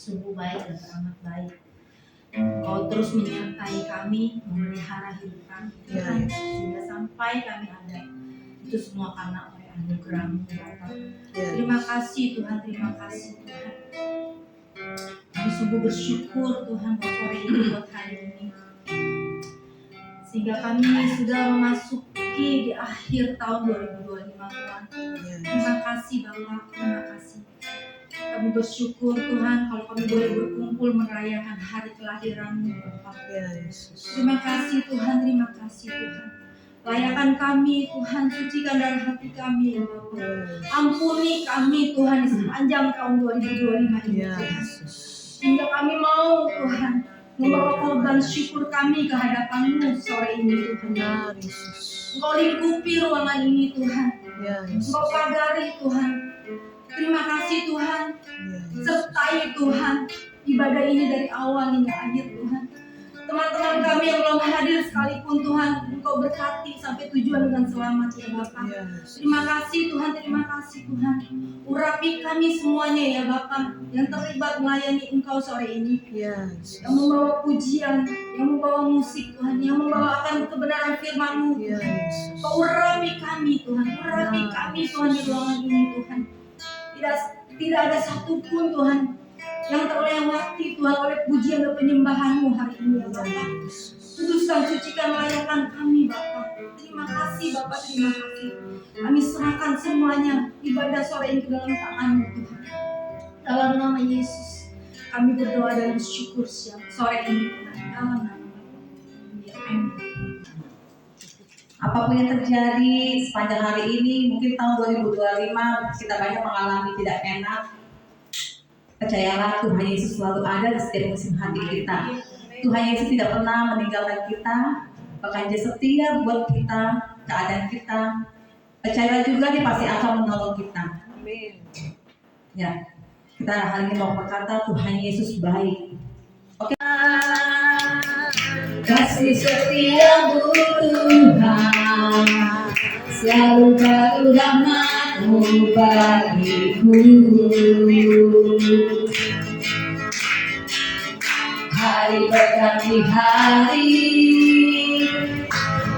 sungguh baik dan teramat baik. Kau terus menyertai kami, memelihara hidup kami, Tuhan, sehingga sampai kami ada. Itu semua karena oleh anugerah-Mu, Bapa. Terima kasih Tuhan, terima kasih Tuhan. Kami sungguh bersyukur Tuhan buat sore ini, buat hari ini. Sehingga kami sudah memasuki di akhir tahun 2025 Tuhan. Terima kasih Bapak, terima kasih. Kami bersyukur Tuhan kalau kami boleh berkumpul merayakan hari kelahiran-Mu Bapak. Terima kasih Tuhan, terima kasih Tuhan. Layakan kami Tuhan, sucikan dari hati kami ya Bapak. Ampuni kami Tuhan di sepanjang tahun 2025 ini Tuhan. Sehingga kami mau Tuhan membawa korban syukur kami ke hadapan-Mu sore ini Tuhan. Engkau lingkupi ruangan ini Tuhan. Engkau pagari Tuhan. Terima kasih Tuhan. Sertai Tuhan ibadah ini dari awal hingga akhir Tuhan. Teman-teman kami yang belum hadir sekalipun Tuhan, Engkau berkati sampai tujuan dengan selamat ya Bapak. Terima kasih Tuhan, terima kasih Tuhan. Urapi kami semuanya ya Bapak yang terlibat melayani Engkau sore ini. Yang membawa pujian, yang membawa musik Tuhan, yang membawakan kebenaran firman-Mu Tuhan. Kau urapi kami Tuhan, urapi kami Tuhan di ruangan ini Tuhan. Tidak ada satupun Tuhan yang terlewati Tuhan oleh pujian dan penyembahan-Mu hari ini ya Bapak. Kuduskan, sucikan, layakan kami Bapak. Terima kasih Bapak, terima kasih. Kami serahkan semuanya ibadah sore ini ke dalam tangan-Mu Tuhan. Dalam nama Yesus kami berdoa dan bersyukur sore ini Tuhan. Dalam nama Bapa. Amin. Apapun yang terjadi sepanjang hari ini, mungkin tahun 2025 kita banyak mengalami tidak enak. Percayalah Tuhan Yesus selalu ada di setiap musim hati kita. Tuhan Yesus tidak pernah meninggalkan kita, bahkan Dia setia buat kita, keadaan kita. Percayalah juga Dia pasti akan menolong kita. Amin. Ya, kita hari ini mau berkata Tuhan Yesus baik. Oke. Kasih setia-Mu Tuhan, selalu baru rahmat-Mu bagiku. Hari berganti hari,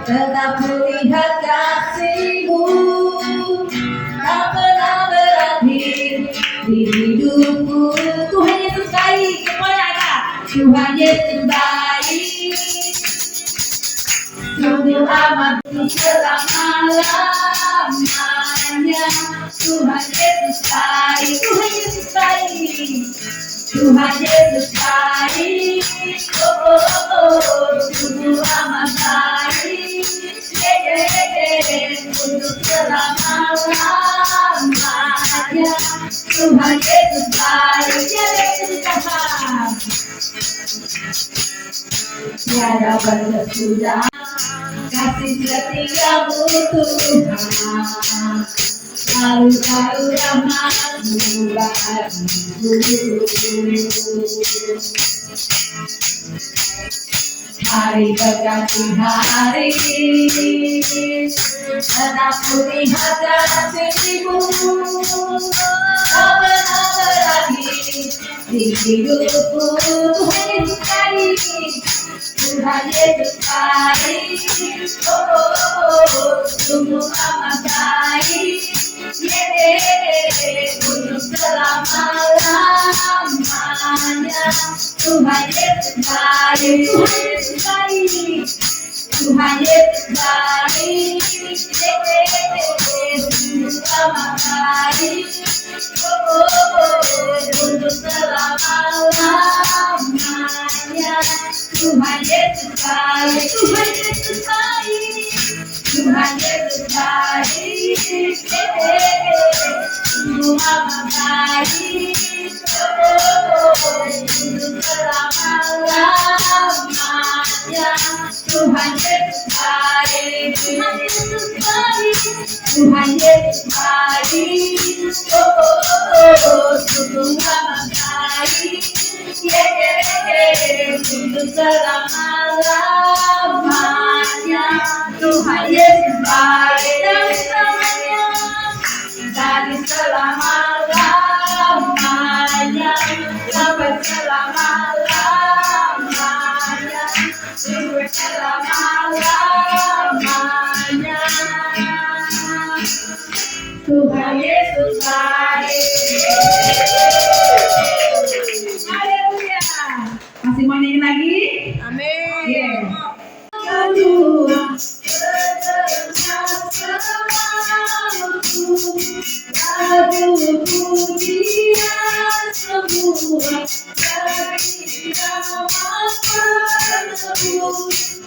tetap kulihat kasih-Mu, tak pernah berakhir di hidupku. Tuhan Yesus baik, semuanya ada. Tuhan Yesus baik, sungguh amat selama-lamanya. Tuhan Yesus baik, Tuhan Yesus baik, Tuhan Yesus baik, sungguh amat baik, untuk selama-lamanya. Tuhan Yesus baik, tiada bersesudah kasih setia-Mu Tuhan, selalu baru rahmat-Mu bagiku. Hari berganti hari, tetap kulihat kasih-Mu, tak pernah berakhir di hidupku. Tuhan Yesus baik, Tuhan Yesus baik, sungguh amat baik, untuk selama-lamanya. Tuhan Yesus baik, Tuhan Yesus baik, Tuhan Yesus baik, untuk amat baik, untuk selama-lamanya. Tuhan Yesus baik, Tuhan Yesus baik, Tuhan Yesus baik, sungguh amat baik, untuk selama-lamanya. Tuhan Yesus baik, Tuhan Yesus baik, Tuhan Yesus baik, sungguh amat baik, untuk selama-lamanya. Tuhan Yesus baik dari selamanya, dari selama-lamanya sampai selama-lamanya, hidup selama-lamanya. Tuhan Yesus baik. Haleluya. Masih mau nyanyi lagi? Amin. Yeah. Kedua, lagu pujian semua dari nama penebus.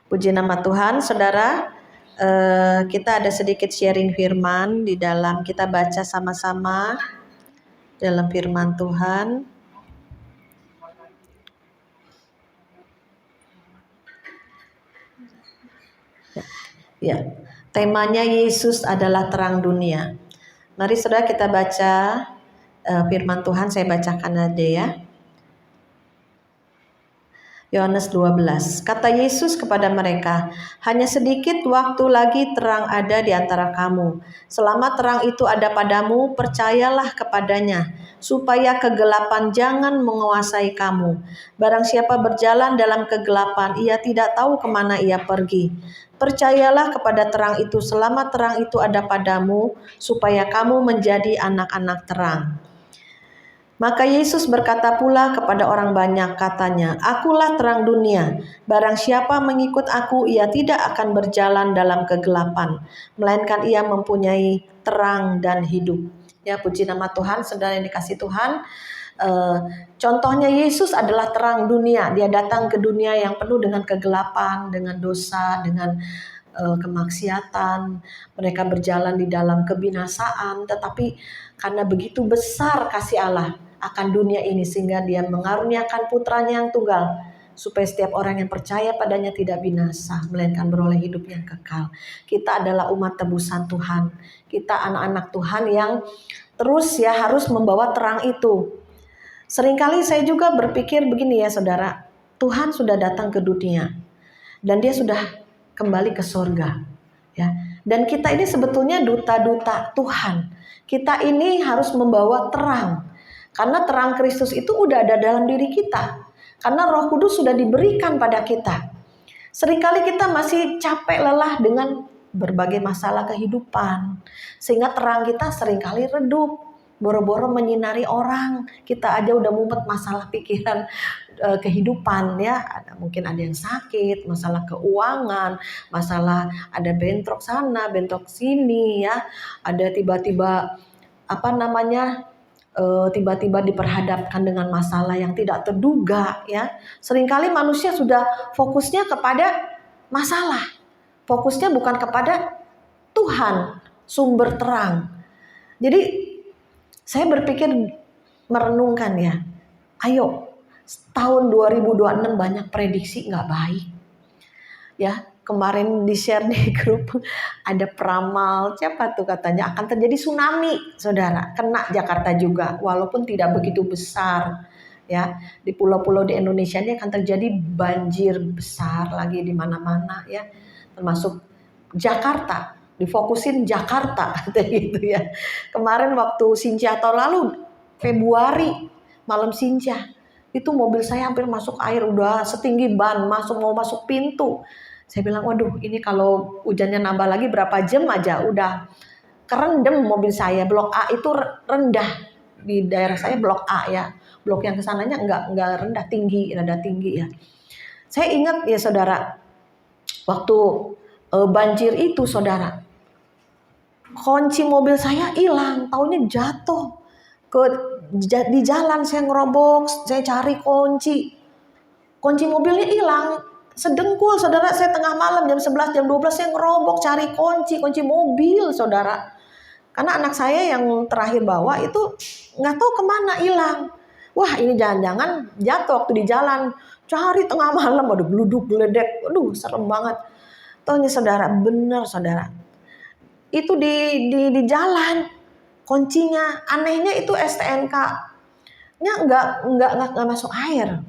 Puji nama Tuhan, saudara. Kita ada sedikit sharing firman di dalam, kita baca sama-sama dalam firman Tuhan. Ya, temanya Yesus adalah terang dunia. Mari saudara kita baca firman Tuhan, saya bacakan aja ya. Yohanes 12. Kata Yesus kepada mereka, hanya sedikit waktu lagi terang ada di antara kamu. Selama terang itu ada padamu, percayalah kepadanya, supaya kegelapan jangan menguasai kamu. Barang siapa berjalan dalam kegelapan, ia tidak tahu kemana ia pergi. Percayalah kepada terang itu selama terang itu ada padamu, supaya kamu menjadi anak-anak terang. Maka Yesus berkata pula kepada orang banyak, katanya, akulah terang dunia. Barang siapa mengikut aku, ia tidak akan berjalan dalam kegelapan, melainkan ia mempunyai terang dan hidup. Ya, puji nama Tuhan, saudara yang dikasih Tuhan. Contohnya Yesus adalah terang dunia. Dia datang ke dunia yang penuh dengan kegelapan, dengan dosa, dengan kemaksiatan. Mereka berjalan di dalam kebinasaan, tetapi karena begitu besar kasih Allah akan dunia ini, sehingga dia mengaruniakan putranya yang tunggal, supaya setiap orang yang percaya padanya tidak binasa, melainkan beroleh hidup yang kekal. Kita adalah umat tebusan Tuhan. Kita anak-anak Tuhan yang terus harus membawa terang itu. Seringkali saya juga berpikir begini ya saudara, Tuhan sudah datang ke dunia dan dia sudah kembali ke surga, ya. Dan kita ini sebetulnya duta-duta Tuhan. Kita ini harus membawa terang, karena terang Kristus itu udah ada dalam diri kita. Karena Roh Kudus sudah diberikan pada kita. Seringkali kita masih capek lelah dengan berbagai masalah kehidupan, sehingga terang kita seringkali redup. Boro-boro menyinari orang, kita aja udah mumet masalah pikiran kehidupan ya. Mungkin ada yang sakit, masalah keuangan, masalah ada bentrok sana, bentrok sini ya. Ada tiba-tiba tiba-tiba diperhadapkan dengan masalah yang tidak terduga ya. Seringkali manusia sudah fokusnya kepada masalah. Fokusnya bukan kepada Tuhan, sumber terang. Jadi saya berpikir merenungkan ya. Ayo, tahun 2026 banyak prediksi nggak baik. Ya, kemarin di-share di grup ada peramal siapa tuh katanya akan terjadi tsunami, saudara, kena Jakarta juga walaupun tidak begitu besar ya. Di pulau-pulau di Indonesia ini akan terjadi banjir besar lagi di mana-mana ya, termasuk Jakarta. Difokusin Jakarta gitu ya. Kemarin waktu Sinja tahun lalu Februari malam Sinja itu mobil saya hampir masuk air, udah setinggi ban, mau masuk pintu. Saya bilang, waduh ini kalau hujannya nambah lagi berapa jam aja udah kerendam mobil saya. Blok A itu rendah, di daerah saya blok A ya. Blok yang kesananya enggak rendah, rada tinggi ya. Saya ingat ya saudara, waktu banjir itu saudara, kunci mobil saya hilang, taunya jatuh di jalan. Saya ngerobok, saya cari kunci mobilnya hilang. Sedengkul saudara, saya tengah malam jam 11 jam 12 saya ngerobok cari kunci mobil saudara, karena anak saya yang terakhir bawa itu nggak tahu kemana hilang. Wah ini jangan-jangan jatuh waktu di jalan, cari tengah malam, aduh geluduk geledek, aduh serem banget. Taunya saudara, bener saudara, itu di jalan kuncinya, anehnya itu STNK-nya nggak masuk air.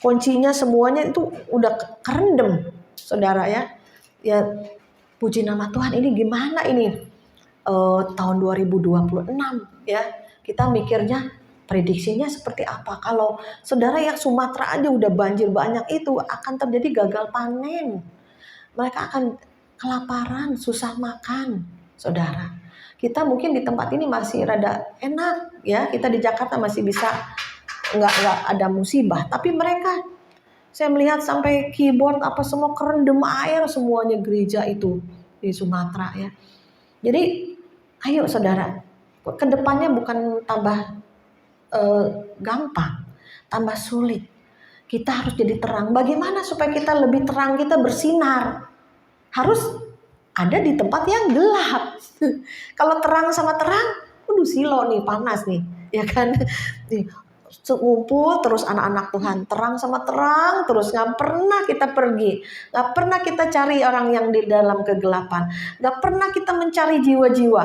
Kuncinya semuanya itu udah kerendam, saudara ya. Ya puji nama Tuhan, ini gimana ini tahun 2026 ya. Kita mikirnya prediksinya seperti apa. Kalau saudara yang Sumatera aja udah banjir banyak itu akan terjadi gagal panen. Mereka akan kelaparan, susah makan, saudara. Kita mungkin di tempat ini masih rada enak ya. Kita di Jakarta masih bisa nggak ada musibah, tapi mereka, saya melihat sampai keyboard apa semua kerendam air semuanya gereja itu di Sumatera ya. Jadi ayo saudara, kedepannya bukan tambah gampang, tambah sulit. Kita harus jadi terang. Bagaimana supaya kita lebih terang, kita bersinar? Harus ada di tempat yang gelap. Kalau terang sama terang, silo nih, panas nih, ya kan? Ngumpul terus anak-anak Tuhan, terang sama terang terus, nggak pernah kita pergi, nggak pernah kita cari orang yang di dalam kegelapan, nggak pernah kita mencari jiwa-jiwa.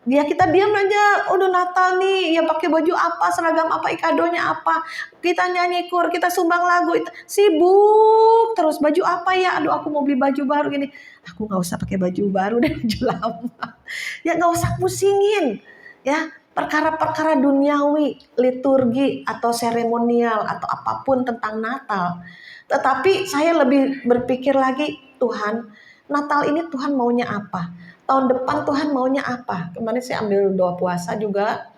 Kita diam aja, udah Natal nih, ya pakai baju apa, seragam apa, ikadonya apa, kita nyanyi kur, kita sumbang lagu, sibuk terus. Baju apa ya, aduh aku mau beli baju baru gini, aku nggak usah pakai baju baru deh, baju lama, ya nggak usah pusingin ya perkara-perkara duniawi, liturgi atau seremonial atau apapun tentang Natal. Tetapi saya lebih berpikir lagi, Tuhan, Natal ini Tuhan maunya apa? Tahun depan Tuhan maunya apa? Kemarin saya ambil doa puasa juga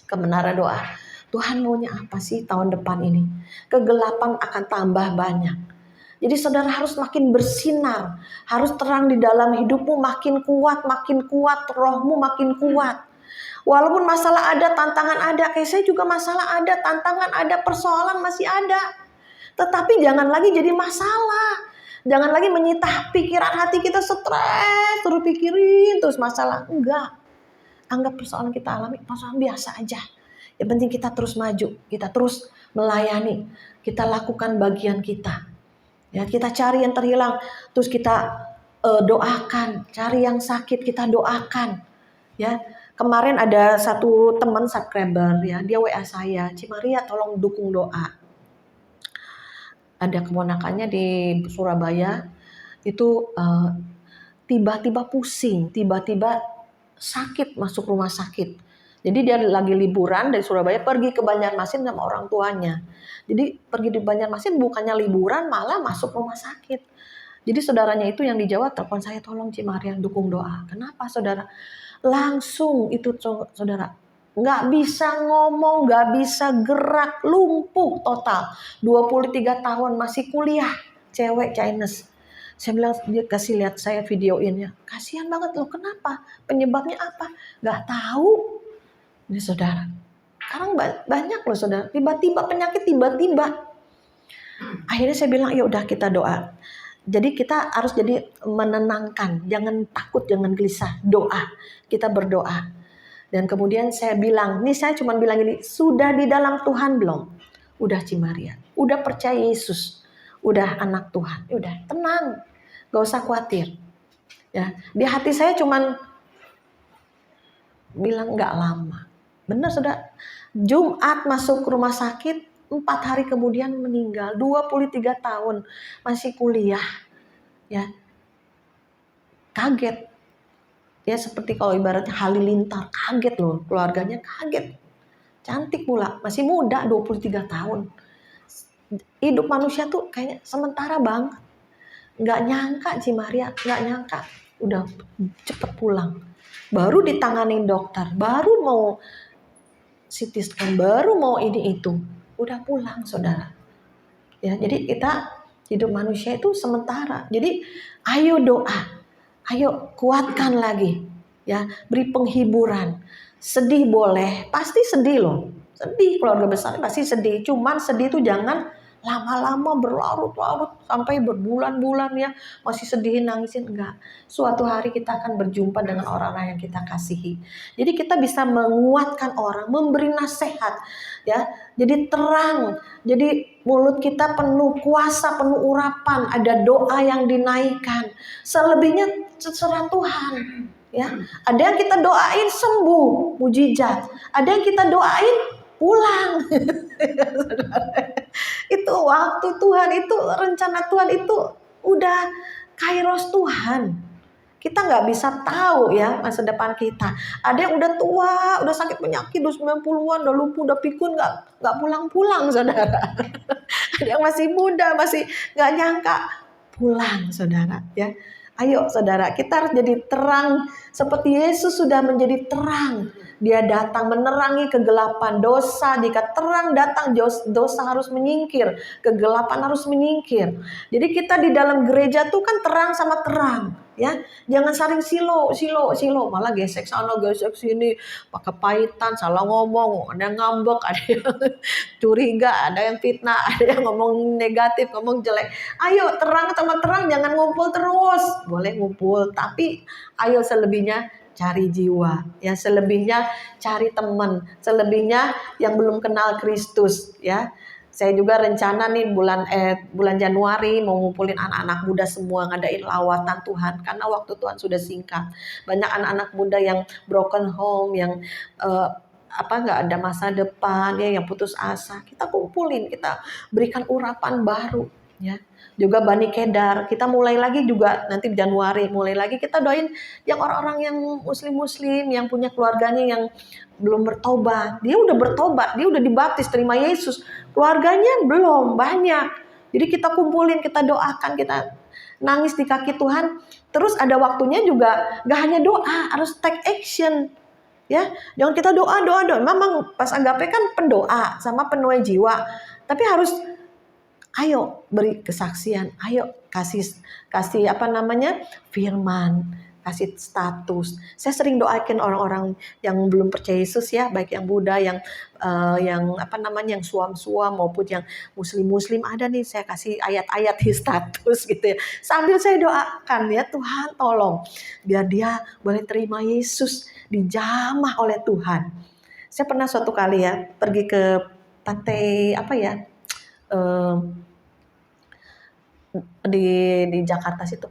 ke Menara Doa. Tuhan maunya apa sih tahun depan ini? Kegelapan akan tambah banyak. Jadi saudara harus makin bersinar, harus terang di dalam hidupmu, makin kuat, rohmu makin kuat. Walaupun masalah ada, tantangan ada, kayak saya juga masalah ada, tantangan ada, persoalan masih ada. Tetapi jangan lagi jadi masalah. Jangan lagi menyita pikiran hati kita, stres, terus pikirin terus masalah. Enggak. Anggap persoalan kita alami, persoalan biasa aja. Yang penting kita terus maju, kita terus melayani, kita lakukan bagian kita. Ya, kita cari yang terhilang, terus kita doakan, cari yang sakit kita doakan. Ya. Kemarin ada satu teman subscriber ya, dia WA saya, Cimaria tolong dukung doa. Ada keponakannya di Surabaya itu tiba-tiba pusing, tiba-tiba sakit, masuk rumah sakit. Jadi dia lagi liburan dari Surabaya pergi ke Banjarmasin sama orang tuanya. Jadi pergi di Banjarmasin bukannya liburan, malah masuk rumah sakit. Jadi saudaranya itu yang di Jawa telepon saya, tolong Cimaria dukung doa. Kenapa saudara? Langsung itu saudara, nggak bisa ngomong, nggak bisa gerak, lumpuh total. 23 tahun masih kuliah, cewek Chinese. Saya bilang, dia kasih lihat saya videoinnya, kasihan banget loh, kenapa? Penyebabnya apa? Nggak tahu. Ini saudara, sekarang banyak loh saudara, tiba-tiba penyakit tiba-tiba. Akhirnya saya bilang, ya udah kita doa. Jadi kita harus jadi menenangkan, jangan takut, jangan gelisah, doa. Kita berdoa. Dan kemudian saya bilang, nih saya cuma bilang ini, sudah di dalam Tuhan belum? Udah Cimaria, udah percaya Yesus, udah anak Tuhan, udah tenang. gak usah khawatir. Ya, di hati saya cuman bilang nggak lama. Benar saudara, Jumat masuk rumah sakit, 4 hari kemudian meninggal, 23 tahun, masih kuliah. Ya, kaget. Ya seperti kalau ibaratnya halilintar, kaget loh, keluarganya kaget. Cantik pula, masih muda 23 tahun. Hidup manusia tuh kayaknya sementara banget. Nggak nyangka Maria, nggak nyangka. Udah cepet pulang. Baru ditanganin dokter, baru mau CT scan, baru mau ini itu. Udah pulang saudara. Ya, jadi kita hidup manusia itu sementara. Jadi ayo doa. Ayo kuatkan lagi, ya beri penghiburan. Sedih boleh, pasti sedih loh. Sedih, keluarga besar pasti sedih. Cuman sedih itu jangan lama-lama berlarut-larut sampai berbulan-bulan ya masih sedihin nangisin, enggak. Suatu hari kita akan berjumpa dengan orang-orang yang kita kasihi. Jadi kita bisa menguatkan orang, memberi nasihat, ya. Jadi terang, jadi mulut kita penuh kuasa, penuh urapan, ada doa yang dinaikkan. Selebihnya terserah Tuhan, ya. Ada yang kita doain sembuh, mujizat. Ada yang kita doain pulang. Itu waktu Tuhan, itu rencana Tuhan, itu udah kairos Tuhan. Kita nggak bisa tahu ya masa depan kita. Ada yang udah tua, udah sakit penyakit, udah 90-an, udah lumpuh, udah pikun, nggak pulang-pulang saudara. Ada yang masih muda, masih nggak nyangka pulang saudara ya. Ayo saudara, kita harus jadi terang seperti Yesus sudah menjadi terang. Dia datang menerangi kegelapan dosa. Jika terang datang, dosa harus menyingkir, kegelapan harus menyingkir. Jadi kita di dalam gereja tuh kan terang sama terang, ya. Jangan saling silo, malah gesek sana, gesek sini, pakai pahitan, salah ngomong, ada yang ngambek, ada yang curiga, ada yang fitnah, ada yang ngomong negatif, ngomong jelek. Ayo terang sama terang, jangan ngumpul terus. Boleh ngumpul, tapi ayo selebihnya cari jiwa, ya selebihnya cari teman, selebihnya yang belum kenal Kristus, ya. Saya juga rencana nih bulan Januari mau ngumpulin anak-anak muda semua, ngadain lawatan Tuhan karena waktu Tuhan sudah singkat. Banyak anak-anak muda yang broken home, yang nggak ada masa depan, ya, yang putus asa. Kita kumpulin, kita berikan urapan baru, ya. Juga Bani Kedar, kita mulai lagi juga nanti Januari, mulai lagi kita doain yang orang-orang yang muslim-muslim, yang punya keluarganya yang belum bertobat. Dia udah bertobat, dia udah dibaptis, terima Yesus. Keluarganya belum banyak. Jadi kita kumpulin, kita doakan, kita nangis di kaki Tuhan. Terus ada waktunya juga, gak hanya doa, harus take action. Ya, jangan kita doa. Memang pas agape kan pendoa sama penuai jiwa. Tapi harus ayo beri kesaksian, ayo kasih firman, kasih status. Saya sering doakan orang-orang yang belum percaya Yesus ya, baik yang Buddha, yang suam maupun yang muslim ada nih, saya kasih ayat-ayat di status gitu ya. Sambil saya doakan ya, Tuhan tolong biar dia boleh terima Yesus, dijamah oleh Tuhan. Saya pernah suatu kali ya pergi ke pantai di Jakarta situ,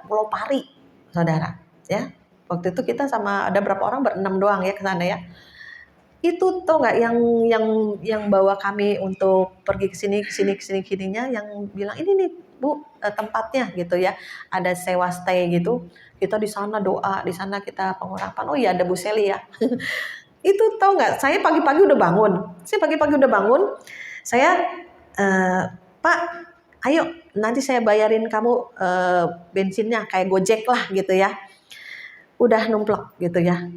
Pulau Pari, saudara, ya. Waktu itu kita sama ada berapa orang, berenam doang ya ke sana ya. Itu tuh nggak yang bawa kami untuk pergi ke sininya, yang bilang ini nih Bu tempatnya gitu ya. Ada sewa stay gitu. Kita di sana doa, di sana kita pengurapan. Oh iya ada Bu Seli ya. Itu tahu nggak? Saya pagi-pagi udah bangun. Saya Pak, ayo nanti saya bayarin kamu bensinnya kayak Gojek lah gitu ya. Udah numplek gitu ya.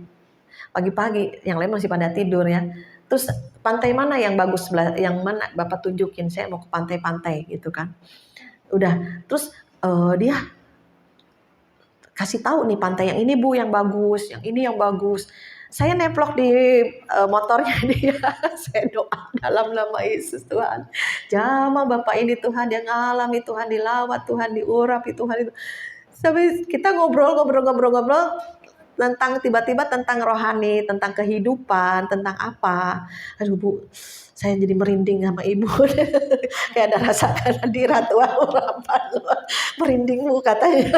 Pagi-pagi, yang lain masih pada tidur ya. Terus pantai mana yang bagus, yang mana Bapak tunjukin, saya mau ke pantai-pantai gitu kan. Udah, terus dia kasih tahu nih pantai yang ini Bu yang bagus, yang ini yang bagus. Saya neplok di motornya dia. Saya doa dalam nama Yesus, Tuhan jamah Bapak ini, Tuhan yang ngalami, Tuhan dilawat, Tuhan diurapi, Tuhan itu. Sampai kita ngobrol tentang tiba-tiba tentang rohani, tentang kehidupan, tentang apa. Aduh Bu, saya jadi merinding sama Ibu. Kayak ada rasakan hadirat Tuhan urapan luar merindingmu katanya.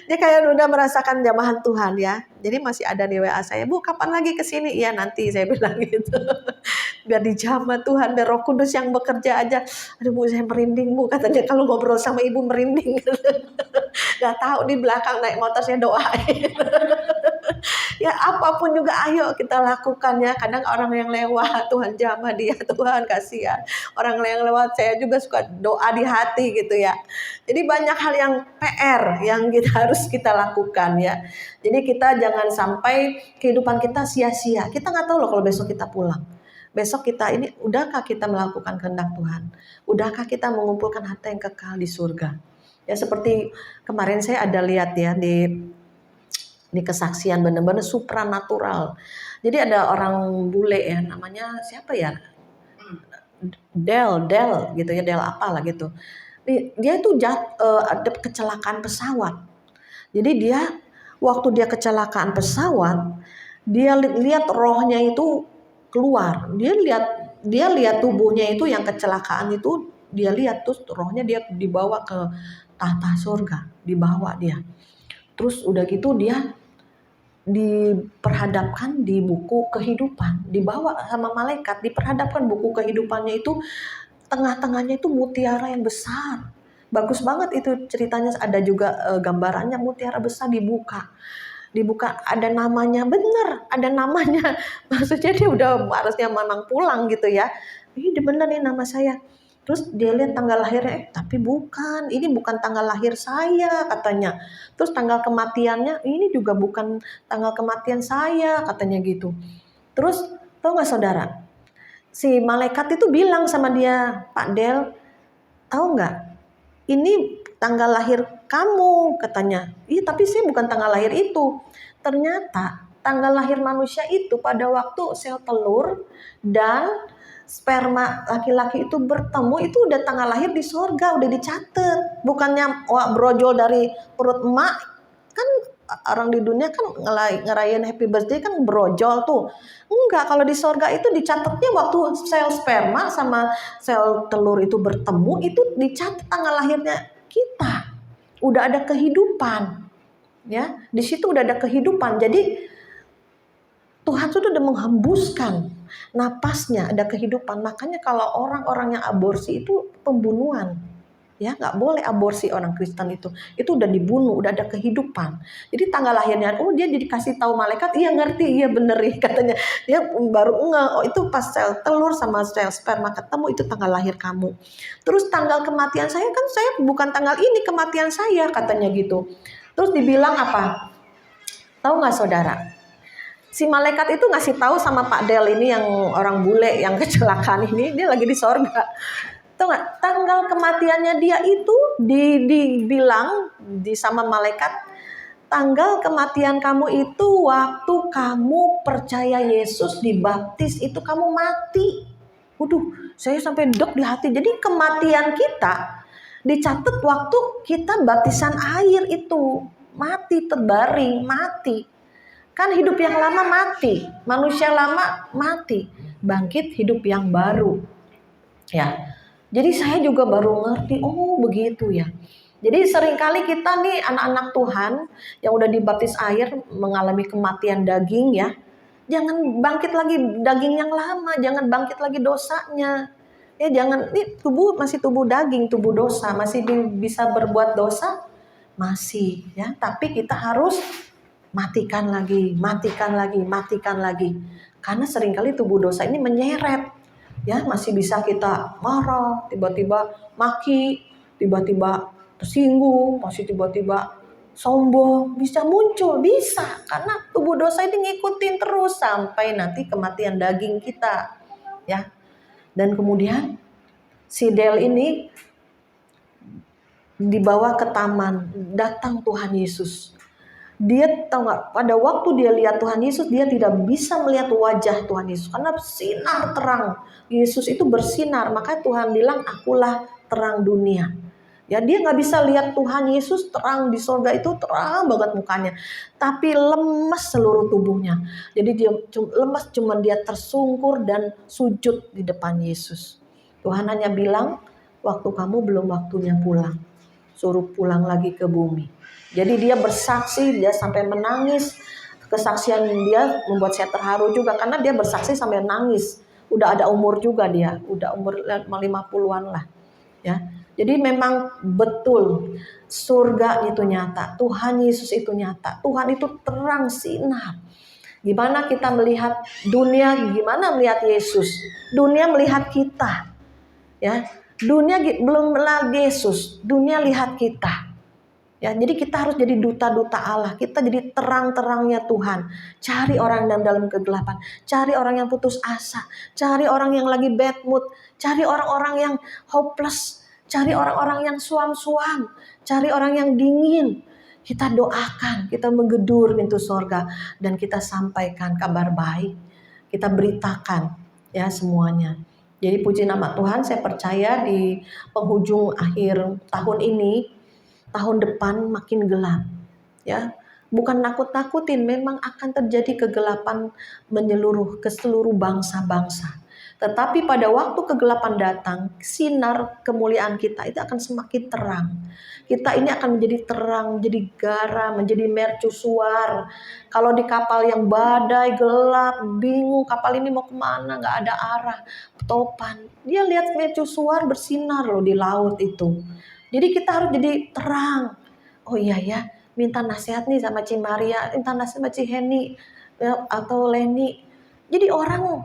Dia kayak udah merasakan jamahan Tuhan ya. Jadi masih ada di WA saya, Bu kapan lagi kesini? Iya nanti saya bilang gitu. Biar dijamah Tuhan, biar Roh Kudus yang bekerja aja. Aduh Bu saya merinding Bu katanya kalau ngobrol sama Ibu merinding. Gak tahu di belakang naik motor saya doain. Ya apapun juga ayo kita lakukan ya. Kadang orang yang lewat Tuhan jamah dia, Tuhan kasihan. Orang yang lewat saya juga suka doa di hati gitu ya. Jadi banyak hal yang PR yang kita harus kita lakukan ya. Jadi kita jangan sampai kehidupan kita sia-sia. Kita nggak tahu loh kalau besok kita pulang. Besok kita ini udahkah kita melakukan kehendak Tuhan? Udahkah kita mengumpulkan harta yang kekal di surga? Ya seperti kemarin saya ada lihat ya di kesaksian benar-benar supranatural. Jadi ada orang bule ya namanya siapa ya? Del gitu ya, Del apalah gitu. Dia itu ada kecelakaan pesawat. Jadi dia waktu dia kecelakaan pesawat, dia lihat rohnya itu keluar. Dia lihat tubuhnya itu yang kecelakaan itu dia lihat terus rohnya dia dibawa ke tahta surga, dibawa dia. Terus udah gitu dia diperhadapkan di buku kehidupan, dibawa sama malaikat, diperhadapkan buku kehidupannya itu tengah-tengahnya itu mutiara yang besar. Bagus banget itu ceritanya, ada juga gambarannya mutiara besar dibuka ada namanya, bener ada namanya. Maksudnya dia udah harusnya menang pulang gitu ya. Ini bener nih nama saya. Terus dia lihat tanggal lahirnya, tapi bukan, ini bukan tanggal lahir saya katanya. Terus tanggal kematiannya, ini juga bukan tanggal kematian saya katanya gitu. Terus tau gak saudara, si malaikat itu bilang sama dia, Pak Del, tahu nggak? Ini tanggal lahir kamu katanya. Iya tapi sih bukan tanggal lahir itu. Ternyata tanggal lahir manusia itu pada waktu sel telur dan sperma laki-laki itu bertemu itu udah tanggal lahir di surga, udah dicatat. Bukannya brojol dari perut emak, kan orang di dunia kan ngerayain happy birthday kan brojol tuh. Enggak, kalau di surga itu dicatatnya waktu sel sperma sama sel telur itu bertemu itu dicatat tanggal lahirnya kita. Udah ada kehidupan. Ya, di situ udah ada kehidupan. Jadi Tuhan sudah menghembuskan napasnya, ada kehidupan. Makanya kalau orang-orang yang aborsi itu pembunuhan. Ya, nggak boleh aborsi orang Kristen itu udah dibunuh, udah ada kehidupan. Jadi tanggal lahirnya, dia dikasih tahu malaikat, iya ngerti, iya bener ya katanya. Dia baru itu pas sel telur sama sel sperma ketemu itu tanggal lahir kamu. Terus tanggal kematian saya kan saya bukan tanggal ini kematian saya katanya gitu. Terus dibilang apa? Tahu nggak saudara? Si malaikat itu ngasih tahu sama Pak Del ini yang orang bule yang kecelakaan ini, dia lagi di sorga. Tahu nggak, tanggal kematiannya dia itu dibilang sama malaikat, tanggal kematian kamu itu waktu kamu percaya Yesus dibaptis itu kamu mati. Waduh, saya sampai dok di hati. Jadi kematian kita dicatat waktu kita baptisan air itu, mati terbaring, mati. Kan hidup yang lama mati, manusia lama mati, bangkit hidup yang baru. Ya. Jadi saya juga baru ngerti, oh begitu ya. Jadi seringkali kita nih anak-anak Tuhan yang udah dibaptis air mengalami kematian daging ya. Jangan bangkit lagi daging yang lama, jangan bangkit lagi dosanya. Ya jangan, ini tubuh masih tubuh daging, tubuh dosa, masih bisa berbuat dosa, masih ya. Tapi kita harus matikan lagi. Karena seringkali tubuh dosa ini menyeret. Ya, masih bisa kita marah, tiba-tiba maki, tiba-tiba tersinggung, masih tiba-tiba sombong, bisa muncul, bisa. Karena tubuh dosa ini ngikutin terus sampai nanti kematian daging kita. Ya. Dan kemudian si Del ini dibawa ke taman, datang Tuhan Yesus. Dia tahu nggak, pada waktu dia lihat Tuhan Yesus, dia tidak bisa melihat wajah Tuhan Yesus karena sinar terang Yesus itu bersinar. Maka Tuhan bilang, akulah terang dunia. Ya, dia nggak bisa lihat Tuhan Yesus terang di surga itu terang banget mukanya, tapi lemes seluruh tubuhnya. Jadi dia lemes, cuma dia tersungkur dan sujud di depan Yesus. Tuhan hanya bilang, waktu kamu belum waktunya pulang. suruh pulang lagi ke bumi. Jadi dia bersaksi, dia sampai menangis. Kesaksian dia membuat saya terharu juga karena dia bersaksi sampai nangis. Udah ada umur juga dia, udah umur 50-an lah. Ya. Jadi memang betul surga itu nyata, Tuhan Yesus itu nyata, Tuhan itu terang sinar. Gimana kita melihat dunia, gimana melihat Yesus? Dunia melihat kita. Ya. Dunia belum melihat Yesus, dunia lihat kita. Ya, jadi kita harus jadi duta-duta Allah. Kita jadi terang-terangnya Tuhan. Cari orang yang dalam kegelapan, cari orang yang putus asa, cari orang yang lagi bad mood, cari orang-orang yang hopeless, cari orang-orang yang suam-suam, cari orang yang dingin. Kita doakan, kita menggedur pintu sorga, dan kita sampaikan kabar baik. Kita beritakan ya semuanya. Jadi puji nama Tuhan, saya percaya di penghujung akhir tahun ini, tahun depan makin gelap, ya. Bukan nakut-nakutin, memang akan terjadi kegelapan menyeluruh ke seluruh bangsa-bangsa. Tetapi pada waktu kegelapan datang, sinar kemuliaan kita itu akan semakin terang. Kita ini akan menjadi terang, menjadi garam, menjadi mercusuar. Kalau di kapal yang badai, gelap, bingung, kapal ini mau kemana, gak ada arah, topan. Dia lihat mercusuar bersinar loh di laut itu. Jadi kita harus jadi terang. Oh iya ya, minta nasihat nih sama Ci Maria, minta nasihat sama Ci Heni ya, atau Leni. Jadi orang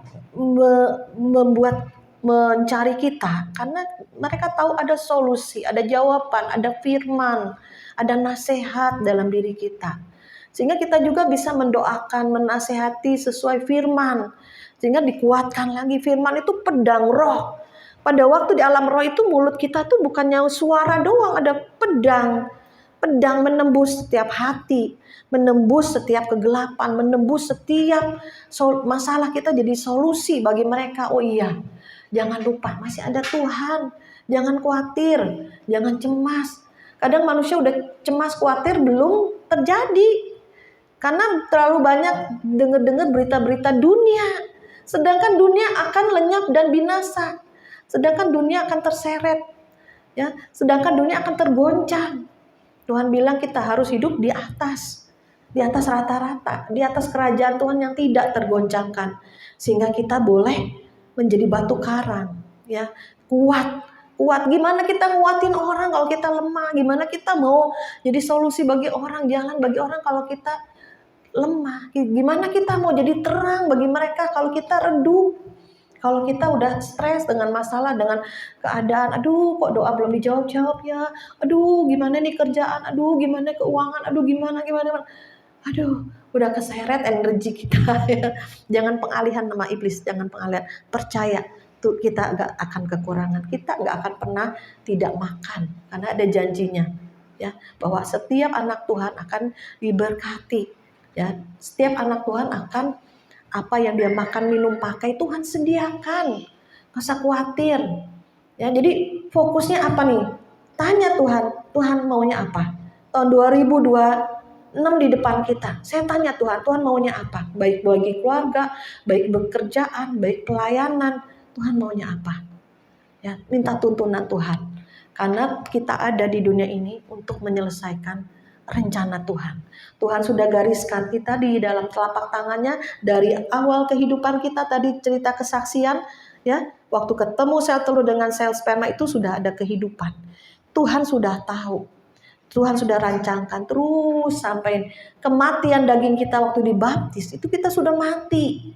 membuat mencari kita karena mereka tahu ada solusi, ada jawaban, ada firman, ada nasihat dalam diri kita. Sehingga kita juga bisa mendoakan, menasehati sesuai firman. Sehingga dikuatkan lagi, firman itu pedang roh. Pada waktu di alam roh itu mulut kita tuh bukannya suara doang, ada pedang. Pedang menembus setiap hati, menembus setiap kegelapan, menembus setiap masalah kita jadi solusi bagi mereka. Oh iya, jangan lupa masih ada Tuhan. Jangan khawatir, jangan cemas. Kadang manusia udah cemas khawatir belum terjadi. Karena terlalu banyak dengar-dengar berita-berita dunia. Sedangkan dunia akan lenyap dan binasa. Sedangkan dunia akan terseret, ya. Sedangkan dunia akan tergoncang. Tuhan bilang kita harus hidup di atas rata-rata, di atas kerajaan Tuhan yang tidak tergoncangkan, sehingga kita boleh menjadi batu karang, ya. Kuat. Gimana kita nguatin orang kalau kita lemah? Gimana kita mau jadi solusi bagi orang, jalan bagi orang kalau kita lemah? Gimana kita mau jadi terang bagi mereka kalau kita redup? Kalau kita udah stres dengan masalah, dengan keadaan, aduh kok doa belum dijawab-jawab ya, aduh gimana nih kerjaan, aduh gimana keuangan, aduh gimana, aduh udah keseret energi kita ya. Jangan pengalihan nama iblis, jangan pengalihan. Percaya tuh kita gak akan kekurangan, kita gak akan pernah tidak makan, karena ada janjinya ya, bahwa setiap anak Tuhan akan diberkati ya, setiap anak Tuhan akan apa yang dia makan, minum, pakai Tuhan sediakan. Gak usah khawatir. Ya, jadi fokusnya apa nih? Tanya Tuhan maunya apa? Tahun 2026 di depan kita. Saya tanya Tuhan maunya apa? Baik bagi keluarga, baik bekerjaan, baik pelayanan. Tuhan maunya apa? Ya, minta tuntunan Tuhan. Karena kita ada di dunia ini untuk menyelesaikan rencana Tuhan. Tuhan sudah gariskan kita di dalam telapak tangannya dari awal kehidupan kita. Tadi cerita kesaksian ya, waktu ketemu sel telur dengan sel sperma itu sudah ada kehidupan. Tuhan sudah tahu, Tuhan sudah rancangkan terus sampai kematian daging kita waktu dibaptis itu kita sudah mati.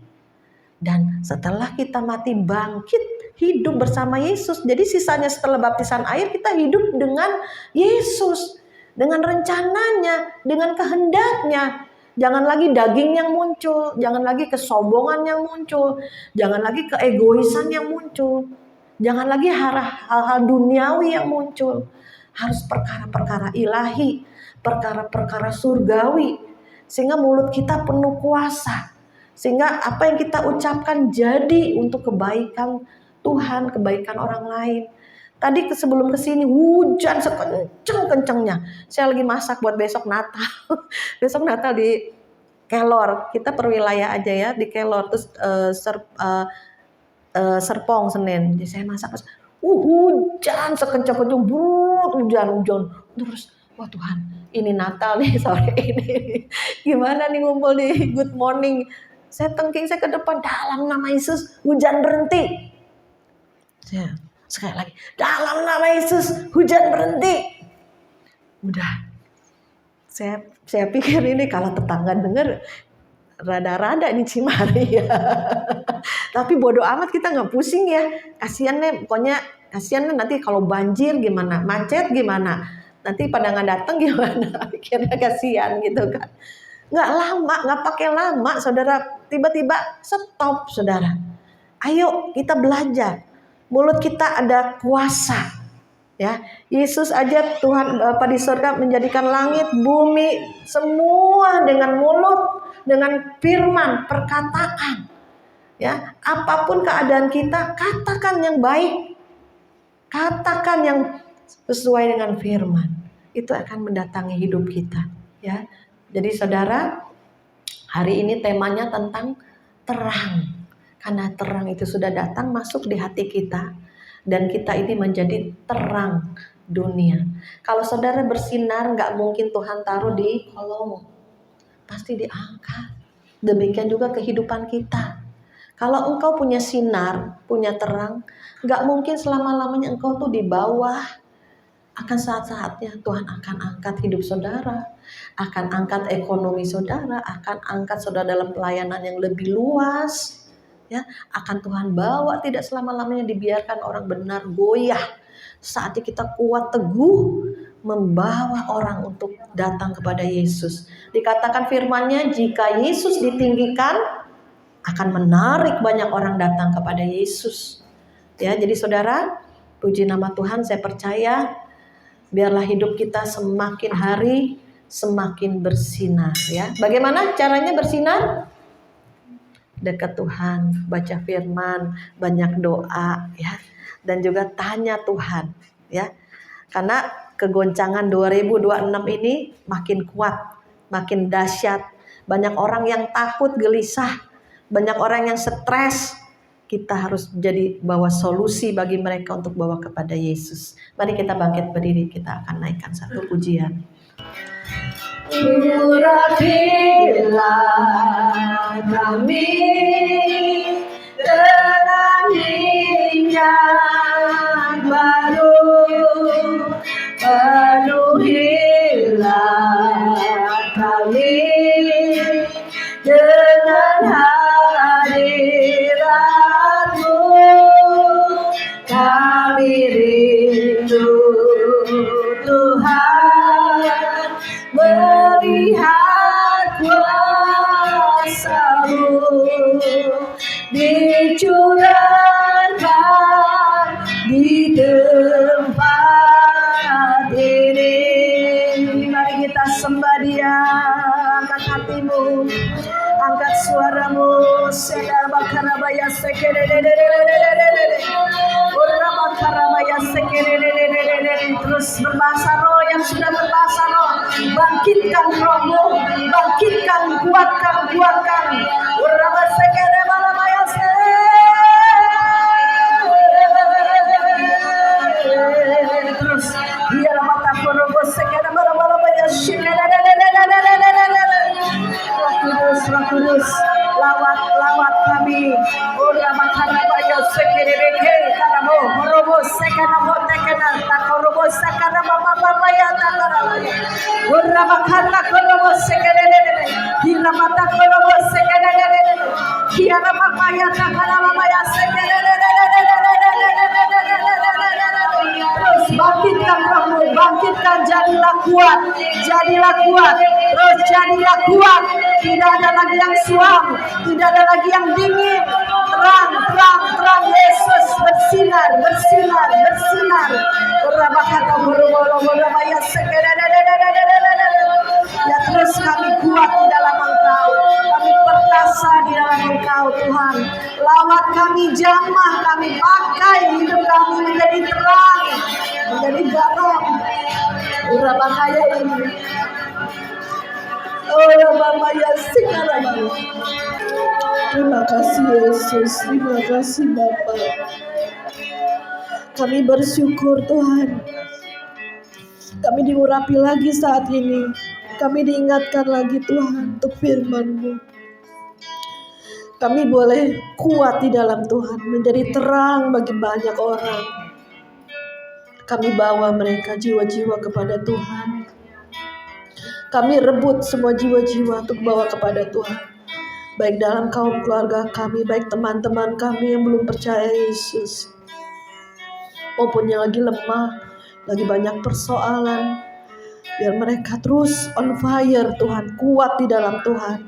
Dan setelah kita mati bangkit hidup bersama Yesus. Jadi sisanya setelah baptisan air kita hidup dengan Yesus, dengan rencananya, dengan kehendaknya. Jangan lagi daging yang muncul, jangan lagi kesombongan yang muncul, jangan lagi keegoisan yang muncul, jangan lagi hal-hal duniawi yang muncul. Harus perkara-perkara ilahi, perkara-perkara surgawi, sehingga mulut kita penuh kuasa, sehingga apa yang kita ucapkan jadi untuk kebaikan Tuhan, kebaikan orang lain. Tadi sebelum kesini hujan sekenceng-kencengnya. Saya lagi masak buat besok Natal. Besok Natal di Kelor. Kita per wilayah aja ya di Kelor. Terus Serpong Senin. Jadi saya masak. Hujan sekencang-kencang, hujan. Terus, wah Tuhan, ini Natal nih sore ini. Gimana nih ngumpul di Good Morning? Saya tengking, saya ke depan, dalam nama Yesus hujan berhenti. Sekali lagi, dalam nama Yesus hujan berhenti. Udah, saya pikir ini kalau tetangga dengar rada-rada ini Cimari ya. Tapi bodoh amat, kita nggak pusing ya. Kasiannya, pokoknya kasiannya nanti kalau banjir gimana, macet gimana, nanti pada nggak datang gimana. Pikirnya kasihan gitu kan. Nggak pakai lama, saudara. Tiba-tiba stop, saudara. Ayo kita belajar. Mulut kita ada kuasa. Ya, Yesus aja Tuhan Bapa di surga menjadikan langit, bumi, semua dengan mulut, dengan firman, perkataan. Ya, apapun keadaan kita, katakan yang baik, katakan yang sesuai dengan firman. Itu akan mendatangi hidup kita. Ya, jadi saudara, hari ini temanya tentang terang, karena terang itu sudah datang masuk di hati kita. Dan kita ini menjadi terang dunia. Kalau saudara bersinar, gak mungkin Tuhan taruh di kolong. Pasti diangkat. Demikian juga kehidupan kita. Kalau engkau punya sinar, punya terang, gak mungkin selama-lamanya engkau tuh di bawah. Akan saat-saatnya Tuhan akan angkat hidup saudara. Akan angkat ekonomi saudara. Akan angkat saudara dalam pelayanan yang lebih luas. Ya, akan Tuhan bawa, tidak selama-lamanya dibiarkan orang benar goyah. Saatnya kita kuat teguh membawa orang untuk datang kepada Yesus. Dikatakan firman-Nya, jika Yesus ditinggikan akan menarik banyak orang datang kepada Yesus. Ya, jadi saudara, puji nama Tuhan, saya percaya biarlah hidup kita semakin hari semakin bersinar ya. Bagaimana caranya bersinar? Dekat Tuhan, baca firman, banyak doa ya, dan juga tanya Tuhan ya. Karena kegoncangan 2026 ini makin kuat, makin dahsyat. Banyak orang yang takut, gelisah, banyak orang yang stres. Kita harus jadi bawa solusi bagi mereka untuk bawa kepada Yesus. Mari kita bangkit berdiri, kita akan naikkan satu pujian. Urapilah kami dengan minyak baru, penuhilah kami dengan hadirat-Mu. Kami rindu Tuhan melihat kuasa-Mu dicurahkan di tempat ini. Mari kita sembah Dia, angkat hatimu, angkat suaramu. Sedar bakarabaya sekedededededededede, urabakarabaya sekedededededede. Terus berbahasa roh yang sudah berbahasa roh, bangkitkan rohmu, bangkitkan, kuatkan. Urabasekedebalabaya terus biar mata korobo sekedebalabaya sekededededededede. Roh Kudus, lawat kami. Urabakarabaya sekedededede karamo korobo sekedamo tekena takorobo sekedabababaya takarabaya. Urabakata korobo sekedededede hiramata korobo sekedededede hiramapaya takarabaya sekedededede. Terus bangkitkan rohmu, bangkitkan, jadilah kuat, terus jadilah kuat. Tidak ada lagi yang suam, tidak ada lagi yang dingin. Terang Yesus bersinar. Ya, terus kami kuat di dalam Engkau, kami perkasa di dalam Engkau Tuhan. Lawat kami, jamah kami, pakai hidup kami menjadi terang, menjadi garam. Urabakaya ini. Urabakaya sekarang. Terima kasih Yesus, terima kasih Bapa. Kami bersyukur Tuhan, kami diurapi lagi saat ini. Kami diingatkan lagi Tuhan untuk firman-Mu. Kami boleh kuat di dalam Tuhan, menjadi terang bagi banyak orang. Kami bawa mereka jiwa-jiwa kepada Tuhan. Kami rebut semua jiwa-jiwa untuk bawa kepada Tuhan. Baik dalam kaum keluarga kami, baik teman-teman kami yang belum percaya Yesus, maupun yang lagi lemah, lagi banyak persoalan. Biar mereka terus on fire Tuhan, kuat di dalam Tuhan,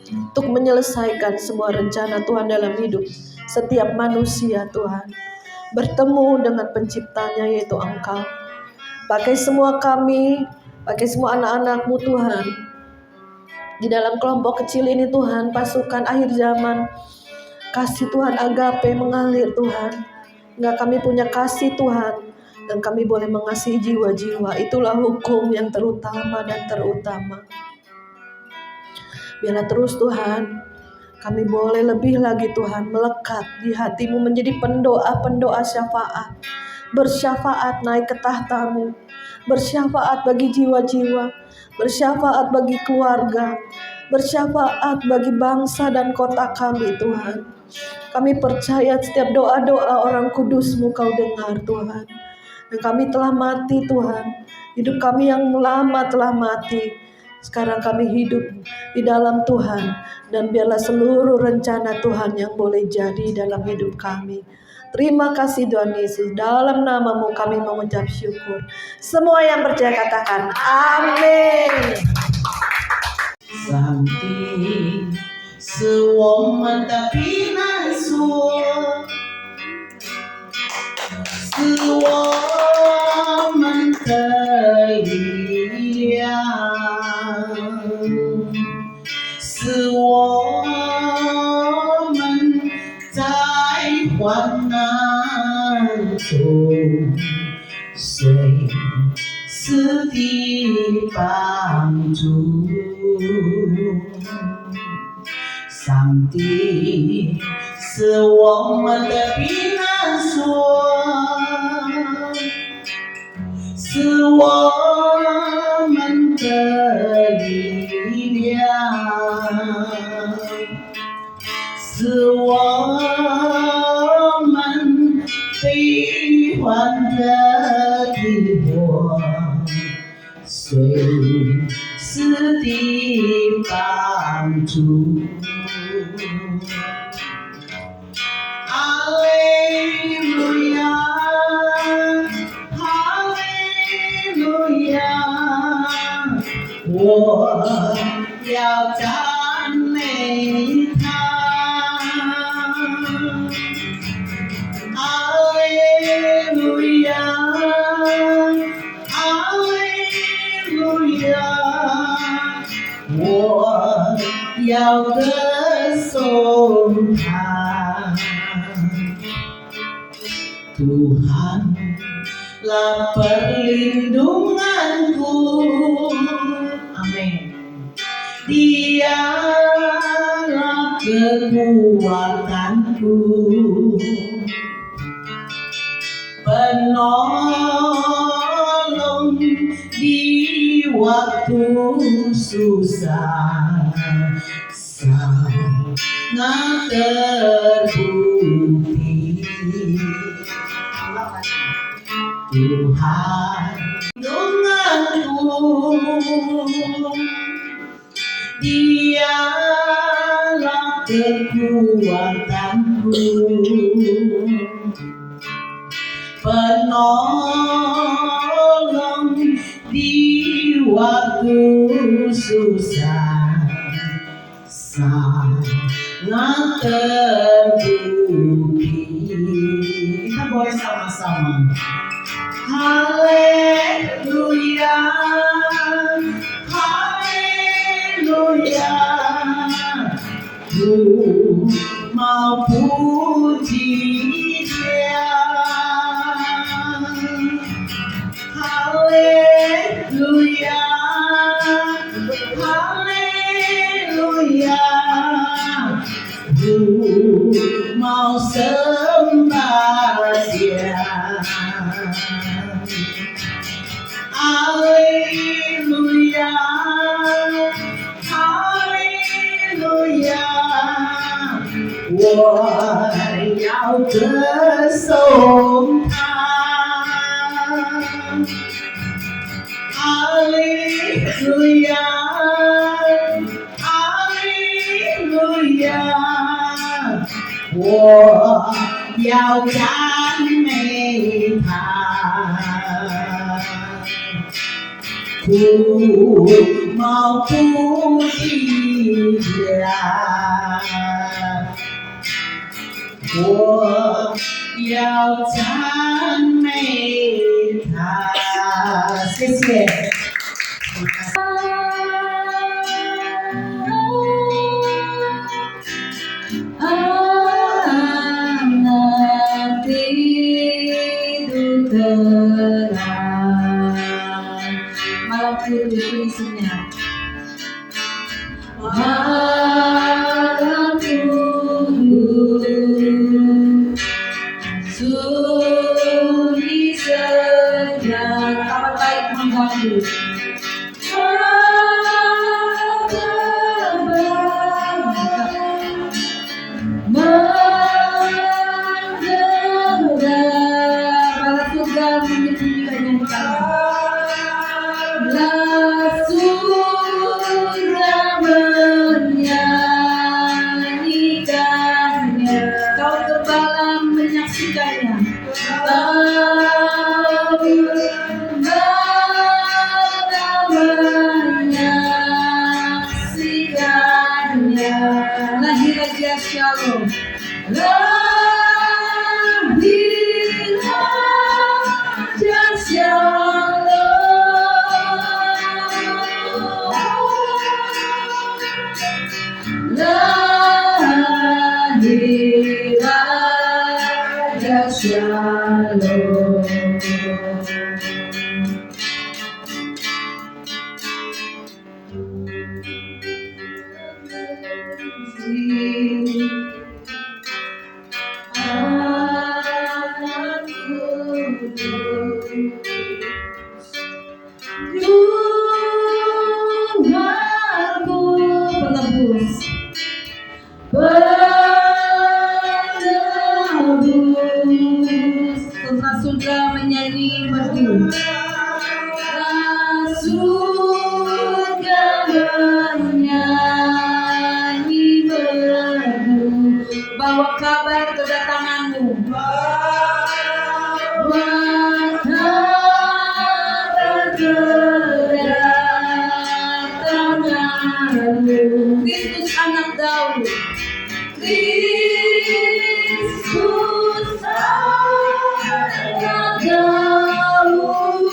untuk menyelesaikan semua rencana Tuhan dalam hidup setiap manusia Tuhan. Bertemu dengan penciptanya yaitu Engkau. Pakai semua kami, pakai semua anak-anak-Mu Tuhan. Di dalam kelompok kecil ini Tuhan, pasukan akhir zaman, kasih Tuhan agape mengalir Tuhan. Enggak, kami punya kasih Tuhan, dan kami boleh mengasihi jiwa-jiwa. Itulah hukum yang terutama dan terutama. Biarlah terus Tuhan, kami boleh lebih lagi Tuhan melekat di hati-Mu, menjadi pendoa-pendoa syafaat. Bersyafaat naik ke tahta-Mu, bersyafaat bagi jiwa-jiwa, bersyafaat bagi keluarga, bersyafaat bagi bangsa dan kota kami Tuhan. Kami percaya setiap doa-doa orang kudus-Mu Kau dengar Tuhan. Dan kami telah mati Tuhan, hidup kami yang lama telah mati. Sekarang kami hidup di dalam Tuhan, dan biarlah seluruh rencana Tuhan yang boleh jadi dalam hidup kami. Terima kasih Tuhan Yesus, dalam nama-Mu kami mengucap syukur. Semua yang percaya katakan amin. 上帝是我们的避难所，是我们的力量，是我们在患难中随时的帮助。上帝是我们的避难所，是我们的力量，是我们悲欢的地方，随时的帮助。哈利路亚，哈利路亚，我要赞美他。哈利路亚，哈利路亚，我要歌颂他。Tuhanlah perlindunganku, amin. Dialah kekuatanku, penolong di waktu susah, sangat terbukti. Tuhan denganku, Dialah kekuatanku, penolong di waktu susah, sangat terbukti. Kita boleh sama-sama. Haleluya, haleluya, ku mau puji Dia. Haleluya, haleluya, ku mau sembah Dia. 要歌颂他，哈利路亚，哈利路亚，我要赞美他。不毛不地家，我要赞美他。谢谢。Anak tidur terang, malam tidur isinya. Malam tidur sunyi senja, kabar baik mengganggu. Kau gembala menyaksikannya. Lahir Raja Shalom. Lahir Raja Shalom. Lahir Raja Shalom. Tuhanku penebus, penebus. Putra surga menyanyi merdu. Surga menyanyi merdu, bawa kabar kedatanganmu. Bawa kabar kedatanganmu. Kristus anak Daud. Kristus anak Daud.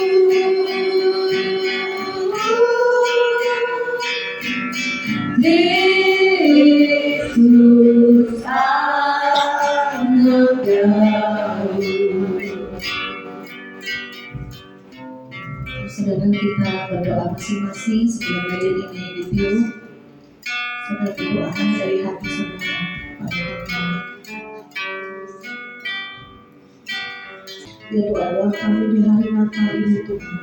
Kristus anak Daud. Saudara, kita berdoa masing-masing sebelum hadir ini dipilu. Saudara, doakan dari hati semua pada Tuhan. Ya, doa-doa kami di hari Natal ini Tuhan,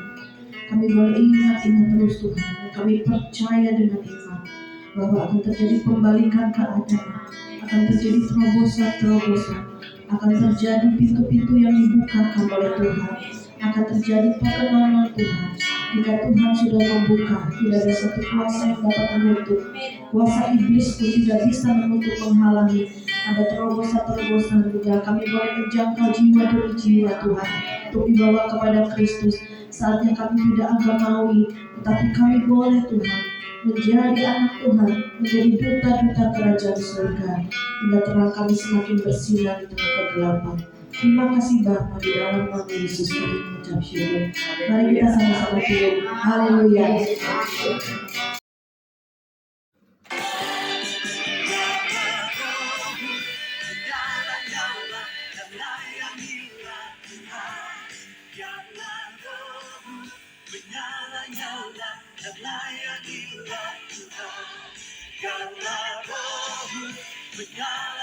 kami boleh ingat terus Tuhan. Kami percaya dengan iman bahwa akan terjadi pembalikan keadaan, akan terjadi terobosan-terobosan, akan terjadi pintu-pintu yang dibukakan oleh Tuhan, akan terjadi perkenanan Tuhan. Jika Tuhan sudah membuka, tidak ada satu kuasa yang dapat menutup. Kuasa iblis pun tidak bisa menutup, menghalangi. Ada terobosan-terobosan juga. Kami boleh menjangkau jiwa demi jiwa Tuhan, untuk dibawa kepada Kristus. Saatnya kami tidak agamawi, tetapi kami boleh Tuhan menjadi anak Tuhan, menjadi duta-duta kerajaan surga, hingga terang kami semakin bersinar di tengah kegelapan. Terima kasih Bapa, di dalam nama Yesus kami mengucap syukur. Mari kita sama-sama tiup. Haleluya. Karena rohmu menyala